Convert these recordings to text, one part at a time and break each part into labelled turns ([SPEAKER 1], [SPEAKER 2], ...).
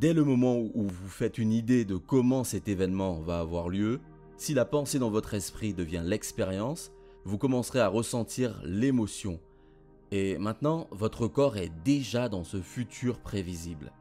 [SPEAKER 1] Dès le moment où vous faites une idée de comment cet événement va avoir lieu, si la pensée dans votre esprit devient l'expérience, vous commencerez à ressentir l'émotion. Et maintenant, votre corps est déjà dans ce futur prévisible.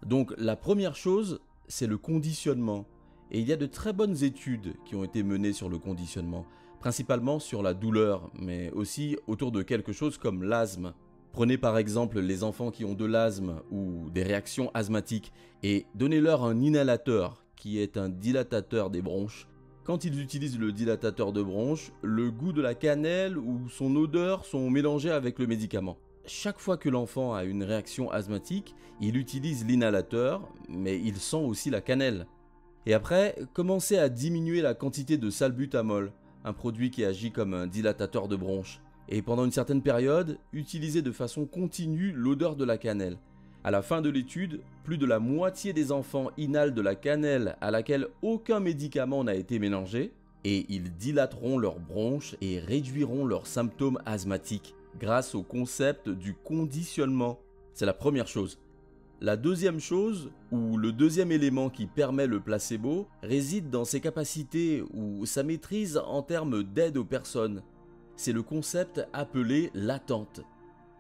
[SPEAKER 1] Donc la première chose, c'est le conditionnement. Et il y a de très bonnes études qui ont été menées sur le conditionnement, principalement sur la douleur, mais aussi autour de quelque chose comme l'asthme. Prenez par exemple les enfants qui ont de l'asthme ou des réactions asthmatiques et donnez-leur un inhalateur qui est un dilatateur des bronches. Quand ils utilisent le dilatateur de bronches, le goût de la cannelle ou son odeur sont mélangés avec le médicament. Chaque fois que l'enfant a une réaction asthmatique, il utilise l'inhalateur, mais il sent aussi la cannelle. Et après, commencez à diminuer la quantité de salbutamol, un produit qui agit comme un dilatateur de bronches. Et pendant une certaine période, utilisez de façon continue l'odeur de la cannelle. À la fin de l'étude, plus de la moitié des enfants inhalent de la cannelle à laquelle aucun médicament n'a été mélangé, et ils dilateront leurs bronches et réduiront leurs symptômes asthmatiques grâce au concept du conditionnement. C'est la première chose. La deuxième chose, ou le deuxième élément qui permet le placebo, réside dans ses capacités ou sa maîtrise en termes d'aide aux personnes. C'est le concept appelé l'attente.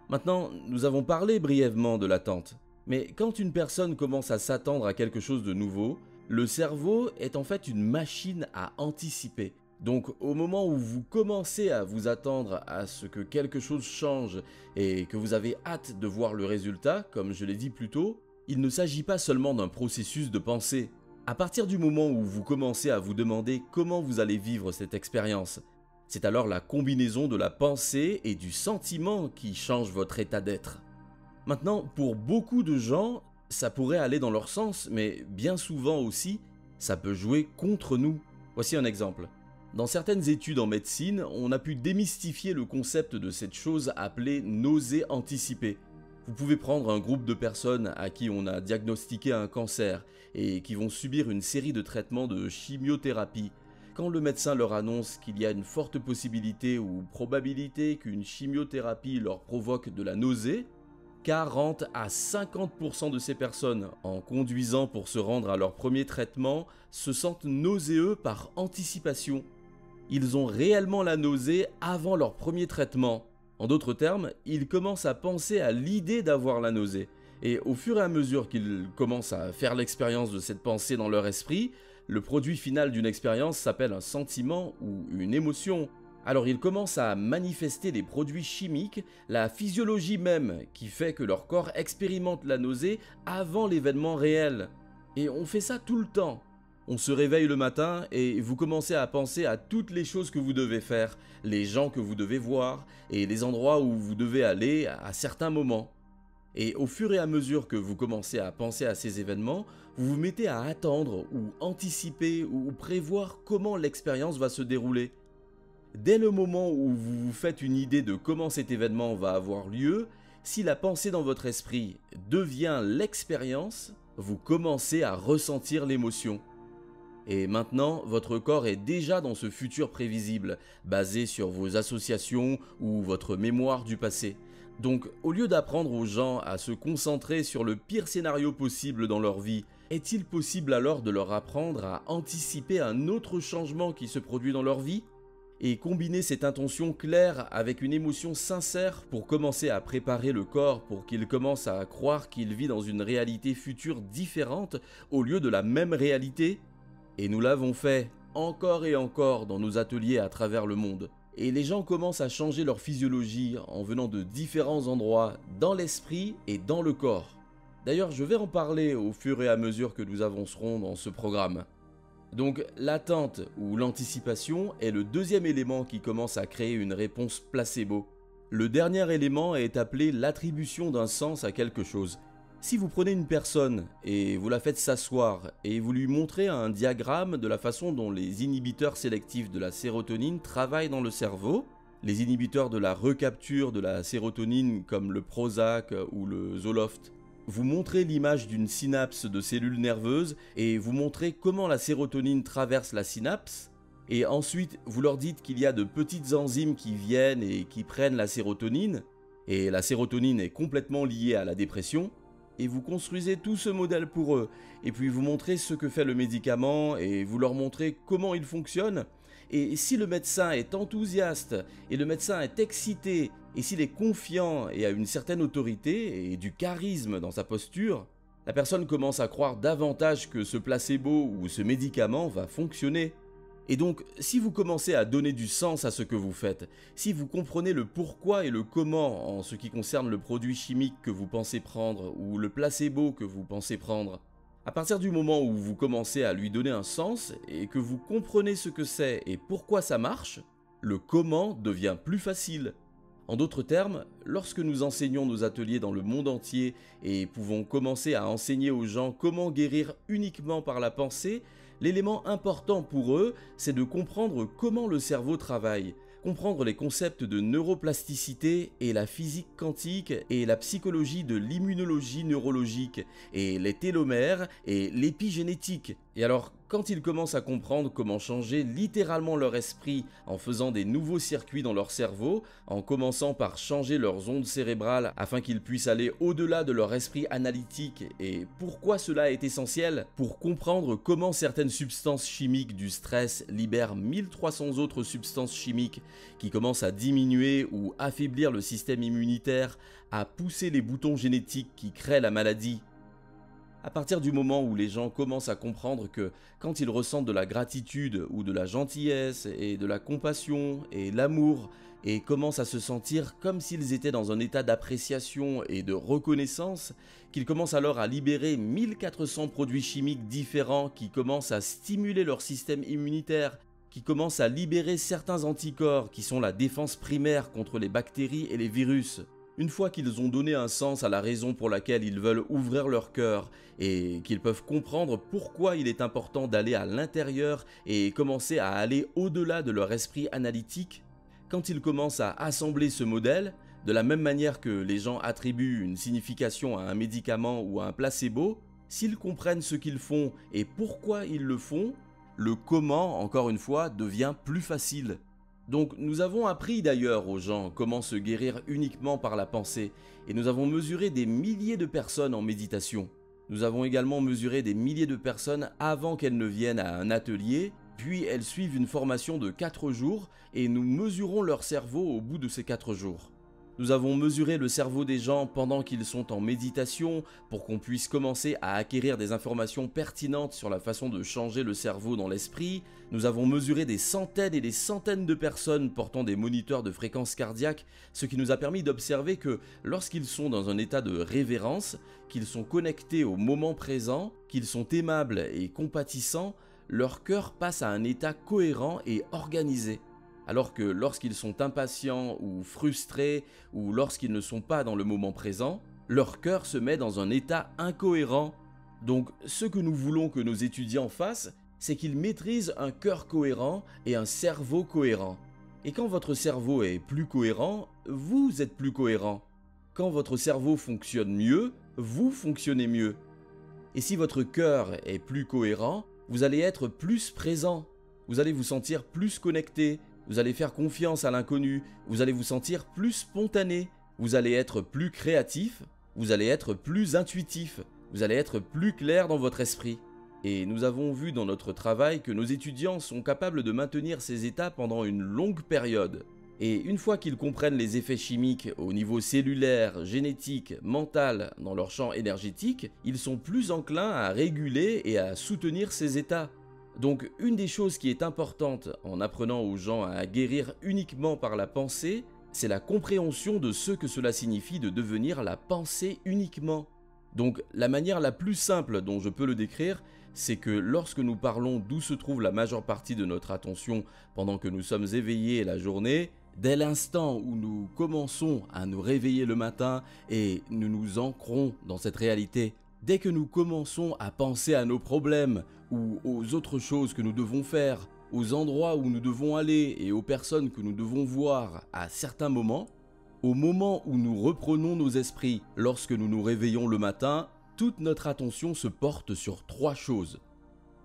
[SPEAKER 1] Maintenant, nous avons parlé brièvement de l'attente, mais quand une personne commence à s'attendre à quelque chose de nouveau, le cerveau est en fait une machine à anticiper. Donc au moment où vous commencez à vous attendre à ce que quelque chose change et que vous avez hâte de voir le résultat, comme je l'ai dit plus tôt, il ne s'agit pas seulement d'un processus de pensée. À partir du moment où vous commencez à vous demander comment vous allez vivre cette expérience, c'est alors la combinaison de la pensée et du sentiment qui change votre état d'être. Maintenant, pour beaucoup de gens, ça pourrait aller dans leur sens, mais bien souvent aussi, ça peut jouer contre nous. Voici un exemple. Dans certaines études en médecine, on a pu démystifier le concept de cette chose appelée nausée anticipée. Vous pouvez prendre un groupe de personnes à qui on a diagnostiqué un cancer et qui vont subir une série de traitements de chimiothérapie. Quand le médecin leur annonce qu'il y a une forte possibilité ou probabilité qu'une chimiothérapie leur provoque de la nausée, 40 à 50% de ces personnes, en conduisant pour se rendre à leur premier traitement, se sentent nauséeux par anticipation. Ils ont réellement la nausée avant leur premier traitement. En d'autres termes, ils commencent à penser à l'idée d'avoir la nausée. Et au fur et à mesure qu'ils commencent à faire l'expérience de cette pensée dans leur esprit, le produit final d'une expérience s'appelle un sentiment ou une émotion. Alors ils commencent à manifester les produits chimiques, la physiologie même, qui fait que leur corps expérimente la nausée avant l'événement réel. Et on fait ça tout le temps. On se réveille le matin et vous commencez à penser à toutes les choses que vous devez faire, les gens que vous devez voir et les endroits où vous devez aller à certains moments. Et au fur et à mesure que vous commencez à penser à ces événements, vous vous mettez à attendre ou anticiper ou prévoir comment l'expérience va se dérouler. Dès le moment où vous vous faites une idée de comment cet événement va avoir lieu, si la pensée dans votre esprit devient l'expérience, vous commencez à ressentir l'émotion. Et maintenant, votre corps est déjà dans ce futur prévisible, basé sur vos associations ou votre mémoire du passé. Donc, au lieu d'apprendre aux gens à se concentrer sur le pire scénario possible dans leur vie, est-il possible alors de leur apprendre à anticiper un autre changement qui se produit dans leur vie ? Et combiner cette intention claire avec une émotion sincère pour commencer à préparer le corps pour qu'il commence à croire qu'il vit dans une réalité future différente au lieu de la même réalité ? Et nous l'avons fait encore et encore dans nos ateliers à travers le monde. Et les gens commencent à changer leur physiologie en venant de différents endroits dans l'esprit et dans le corps. D'ailleurs, je vais en parler au fur et à mesure que nous avancerons dans ce programme. Donc l'attente ou l'anticipation est le deuxième élément qui commence à créer une réponse placebo. Le dernier élément est appelé l'attribution d'un sens à quelque chose. Si vous prenez une personne et vous la faites s'asseoir et vous lui montrez un diagramme de la façon dont les inhibiteurs sélectifs de la sérotonine travaillent dans le cerveau, les inhibiteurs de la recapture de la sérotonine comme le Prozac ou le Zoloft, vous montrez l'image d'une synapse de cellules nerveuses et vous montrez comment la sérotonine traverse la synapse, et ensuite vous leur dites qu'il y a de petites enzymes qui viennent et qui prennent la sérotonine, et la sérotonine est complètement liée à la dépression, et vous construisez tout ce modèle pour eux, et puis vous montrez ce que fait le médicament, et vous leur montrez comment il fonctionne. Et si le médecin est enthousiaste, et le médecin est excité, et s'il est confiant et a une certaine autorité et du charisme dans sa posture, la personne commence à croire davantage que ce placebo ou ce médicament va fonctionner. Et donc, si vous commencez à donner du sens à ce que vous faites, si vous comprenez le pourquoi et le comment en ce qui concerne le produit chimique que vous pensez prendre ou le placebo que vous pensez prendre, à partir du moment où vous commencez à lui donner un sens et que vous comprenez ce que c'est et pourquoi ça marche, le comment devient plus facile. En d'autres termes, lorsque nous enseignons nos ateliers dans le monde entier et pouvons commencer à enseigner aux gens comment guérir uniquement par la pensée, l'élément important pour eux, c'est de comprendre comment le cerveau travaille, comprendre les concepts de neuroplasticité et la physique quantique et la psychologie de l'immunologie neurologique et les télomères et l'épigénétique. Et alors, quand ils commencent à comprendre comment changer littéralement leur esprit en faisant des nouveaux circuits dans leur cerveau, en commençant par changer leurs ondes cérébrales afin qu'ils puissent aller au-delà de leur esprit analytique, et pourquoi cela est essentiel? Pour comprendre comment certaines substances chimiques du stress libèrent 1300 autres substances chimiques qui commencent à diminuer ou affaiblir le système immunitaire, à pousser les boutons génétiques qui créent la maladie. À partir du moment où les gens commencent à comprendre que quand ils ressentent de la gratitude ou de la gentillesse et de la compassion et l'amour et commencent à se sentir comme s'ils étaient dans un état d'appréciation et de reconnaissance, qu'ils commencent alors à libérer 1400 produits chimiques différents qui commencent à stimuler leur système immunitaire, qui commencent à libérer certains anticorps qui sont la défense primaire contre les bactéries et les virus. Une fois qu'ils ont donné un sens à la raison pour laquelle ils veulent ouvrir leur cœur et qu'ils peuvent comprendre pourquoi il est important d'aller à l'intérieur et commencer à aller au-delà de leur esprit analytique, quand ils commencent à assembler ce modèle, de la même manière que les gens attribuent une signification à un médicament ou à un placebo, s'ils comprennent ce qu'ils font et pourquoi ils le font, le comment, encore une fois, devient plus facile. Donc nous avons appris d'ailleurs aux gens comment se guérir uniquement par la pensée, et nous avons mesuré des milliers de personnes en méditation. Nous avons également mesuré des milliers de personnes avant qu'elles ne viennent à un atelier, puis elles suivent une formation de 4 jours, et nous mesurons leur cerveau au bout de ces 4 jours. Nous avons mesuré le cerveau des gens pendant qu'ils sont en méditation pour qu'on puisse commencer à acquérir des informations pertinentes sur la façon de changer le cerveau dans l'esprit. Nous avons mesuré des centaines et des centaines de personnes portant des moniteurs de fréquence cardiaque, ce qui nous a permis d'observer que lorsqu'ils sont dans un état de révérence, qu'ils sont connectés au moment présent, qu'ils sont aimables et compatissants, leur cœur passe à un état cohérent et organisé. Alors que lorsqu'ils sont impatients ou frustrés ou lorsqu'ils ne sont pas dans le moment présent, leur cœur se met dans un état incohérent. Donc ce que nous voulons que nos étudiants fassent, c'est qu'ils maîtrisent un cœur cohérent et un cerveau cohérent. Et quand votre cerveau est plus cohérent, vous êtes plus cohérent. Quand votre cerveau fonctionne mieux, vous fonctionnez mieux. Et si votre cœur est plus cohérent, vous allez être plus présent. Vous allez vous sentir plus connecté. Vous allez faire confiance à l'inconnu, vous allez vous sentir plus spontané, vous allez être plus créatif, vous allez être plus intuitif, vous allez être plus clair dans votre esprit. Et nous avons vu dans notre travail que nos étudiants sont capables de maintenir ces états pendant une longue période. Et une fois qu'ils comprennent les effets chimiques au niveau cellulaire, génétique, mental, dans leur champ énergétique, ils sont plus enclins à réguler et à soutenir ces états. Donc une des choses qui est importante en apprenant aux gens à guérir uniquement par la pensée, c'est la compréhension de ce que cela signifie de devenir la pensée uniquement. Donc la manière la plus simple dont je peux le décrire, c'est que lorsque nous parlons d'où se trouve la majeure partie de notre attention pendant que nous sommes éveillés la journée, dès l'instant où nous commençons à nous réveiller le matin et nous nous ancrons dans cette réalité, dès que nous commençons à penser à nos problèmes ou aux autres choses que nous devons faire, aux endroits où nous devons aller et aux personnes que nous devons voir à certains moments, au moment où nous reprenons nos esprits lorsque nous nous réveillons le matin, toute notre attention se porte sur 3 choses.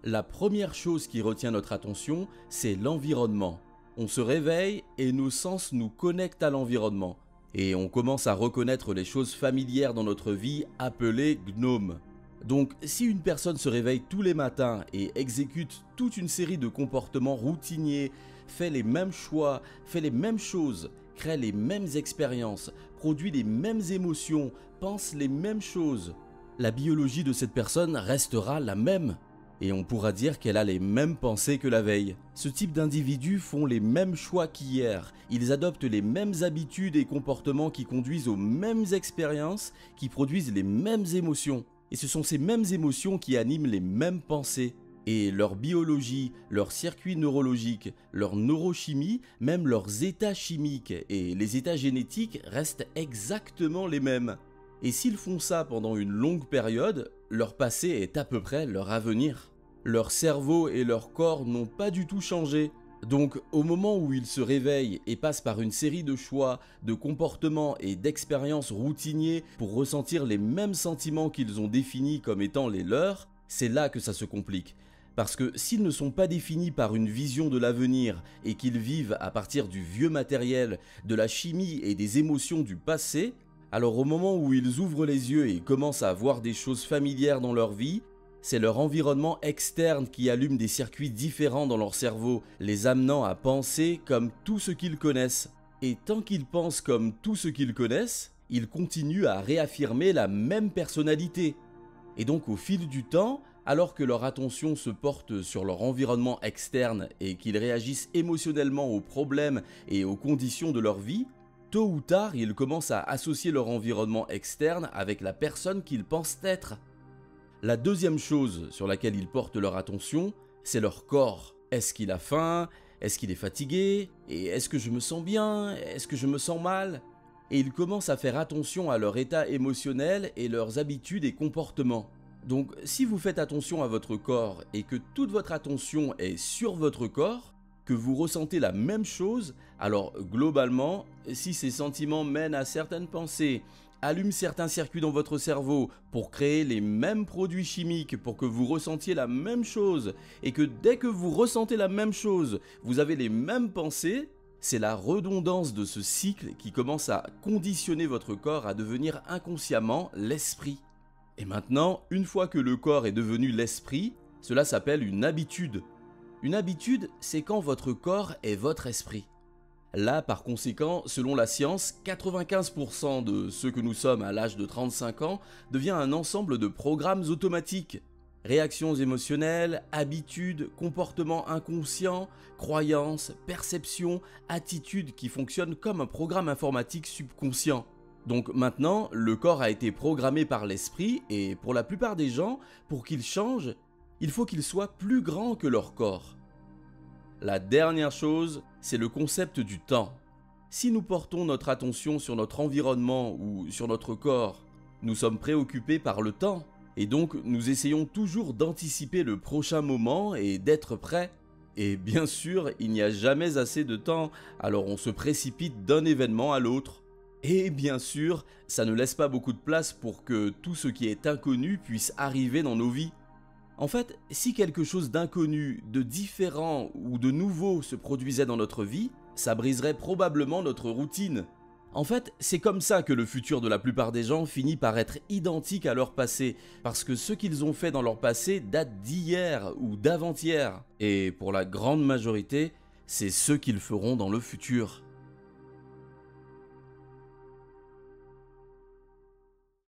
[SPEAKER 1] La première chose qui retient notre attention, c'est l'environnement. On se réveille et nos sens nous connectent à l'environnement. et on commence à reconnaître les choses familières dans notre vie appelées gnomes. Donc si une personne se réveille tous les matins et exécute toute une série de comportements routiniers, fait les mêmes choix, fait les mêmes choses, crée les mêmes expériences, produit les mêmes émotions, pense les mêmes choses, la biologie de cette personne restera la même. Et on pourra dire qu'elle a les mêmes pensées que la veille. Ce type d'individus font les mêmes choix qu'hier, ils adoptent les mêmes habitudes et comportements qui conduisent aux mêmes expériences, qui produisent les mêmes émotions. Et ce sont ces mêmes émotions qui animent les mêmes pensées. Et leur biologie, leurs circuits neurologiques, leur neurochimie, même leurs états chimiques et les états génétiques restent exactement les mêmes. Et s'ils font ça pendant une longue période, leur passé est à peu près leur avenir. Leur cerveau et leur corps n'ont pas du tout changé. Donc au moment où ils se réveillent et passent par une série de choix, de comportements et d'expériences routiniers pour ressentir les mêmes sentiments qu'ils ont définis comme étant les leurs, c'est là que ça se complique. Parce que s'ils ne sont pas définis par une vision de l'avenir et qu'ils vivent à partir du vieux matériel, de la chimie et des émotions du passé, alors au moment où ils ouvrent les yeux et commencent à voir des choses familières dans leur vie, c'est leur environnement externe qui allume des circuits différents dans leur cerveau, les amenant à penser comme tout ce qu'ils connaissent. Et tant qu'ils pensent comme tout ce qu'ils connaissent, ils continuent à réaffirmer la même personnalité. Et donc au fil du temps, alors que leur attention se porte sur leur environnement externe et qu'ils réagissent émotionnellement aux problèmes et aux conditions de leur vie, tôt ou tard, ils commencent à associer leur environnement externe avec la personne qu'ils pensent être. La deuxième chose sur laquelle ils portent leur attention, c'est leur corps. Est-ce qu'il a faim? Est-ce qu'il est fatigué? Et est-ce que je me sens bien? Est-ce que je me sens mal? Et ils commencent à faire attention à leur état émotionnel et leurs habitudes et comportements. Donc si vous faites attention à votre corps et que toute votre attention est sur votre corps, que vous ressentez la même chose, alors globalement, si ces sentiments mènent à certaines pensées, allument certains circuits dans votre cerveau pour créer les mêmes produits chimiques pour que vous ressentiez la même chose, et que dès que vous ressentez la même chose, vous avez les mêmes pensées, c'est la redondance de ce cycle qui commence à conditionner votre corps à devenir inconsciemment l'esprit. Et maintenant, une fois que le corps est devenu l'esprit, cela s'appelle une habitude. Une habitude, c'est quand votre corps est votre esprit. Là, par conséquent, selon la science, 95% de ce que nous sommes à l'âge de 35 ans devient un ensemble de programmes automatiques. Réactions émotionnelles, habitudes, comportements inconscients, croyances, perceptions, attitudes qui fonctionnent comme un programme informatique subconscient. Donc maintenant, le corps a été programmé par l'esprit et pour la plupart des gens, pour qu'il change, il faut qu'il soit plus grand que leur corps. La dernière chose, c'est le concept du temps. Si nous portons notre attention sur notre environnement ou sur notre corps, nous sommes préoccupés par le temps et donc nous essayons toujours d'anticiper le prochain moment et d'être prêts. Et bien sûr, il n'y a jamais assez de temps, alors on se précipite d'un événement à l'autre. Et bien sûr, ça ne laisse pas beaucoup de place pour que tout ce qui est inconnu puisse arriver dans nos vies. En fait, si quelque chose d'inconnu, de différent ou de nouveau se produisait dans notre vie, ça briserait probablement notre routine. En fait, c'est comme ça que le futur de la plupart des gens finit par être identique à leur passé, parce que ce qu'ils ont fait dans leur passé date d'hier ou d'avant-hier. Et pour la grande majorité, c'est ce qu'ils feront dans le futur.